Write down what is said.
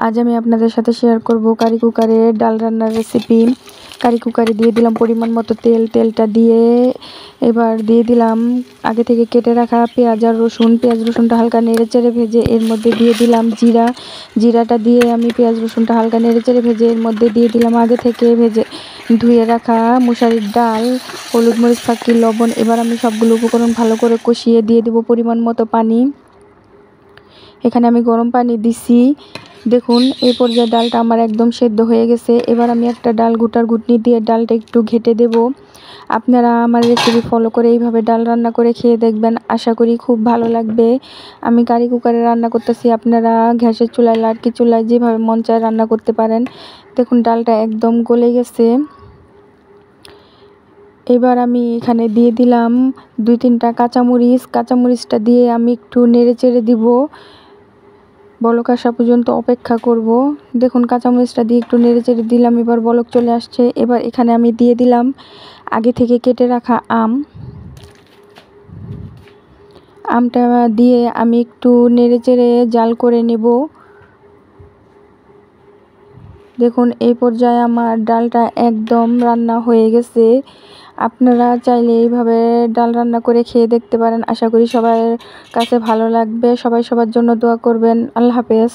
আজ আমি আপনাদের সাথে শেয়ার করব কারি কুকারে ডাল রান্নার রেসিপি। কারি কুকারে দিয়ে দিলাম পরিমাণ মতো তেল। তেলটা দিয়ে এবার দিয়ে দিলাম আগে থেকে কেটে রাখা পেঁয়াজ আর রসুন। পেঁয়াজ রসুনটা হালকা নেড়েচেড়ে ভেজে এর মধ্যে দিয়ে দিলাম জিরা। জিরাটা দিয়ে আমি পেঁয়াজ রসুনটা হালকা নেড়েচেড়ে ভেজে এর মধ্যে দিয়ে দিলাম আগে থেকে ধুয়ে রাখা মুসারির ডাল, হলুদ মরিচ ফাঁকি, লবণ। এবার আমি সবগুলো উপকরণ ভালো করে কষিয়ে দিয়ে দেবো পরিমাণ মতো পানি। এখানে আমি গরম পানি দিছি। দেখুন এই পর্যায়ে ডালটা আমার একদম সেদ্ধ হয়ে গেছে। এবার আমি একটা ডাল ঘুটার ঘুটনি দিয়ে ডালটা একটু ঘেটে দেব। আপনারা আমার রেসিপি ফলো করে এইভাবে ডাল রান্না করে খেয়ে দেখবেন, আশা করি খুব ভালো লাগবে। আমি কারি কুকারে রান্না করতেছি, আপনারা গ্যাসের চুলায়, লাড়কি চুলায় যেভাবে মন চায় রান্না করতে পারেন। দেখুন ডালটা একদম গলে গেছে। এবার আমি এখানে দিয়ে দিলাম 2-3টা কাঁচামরিচ। কাঁচামরিচটা দিয়ে আমি একটু নেড়ে চেড়ে দিব, বলক আসা পর্যন্ত অপেক্ষা করব। দেখুন কাঁচামরিচটা দিয়ে একটু নেড়ে চেড়ে দিলাম, এবার বলক চলে আসছে। এবার এখানে আমি দিয়ে দিলাম আগে থেকে কেটে রাখা আমটা দিয়ে আমি একটু নেড়ে চেড়ে জাল করে নেব। দেখুন এই পর্যায়ে আমার ডালটা একদম রান্না হয়ে গেছে। আপনারা চাইলে এইভাবে ডাল রান্না করে খেয়ে দেখতে পারেন, আশা করি সবার কাছে ভালো লাগবে। সবাই সবার জন্য দোয়া করবেন। আল্লাহ হাফেজ।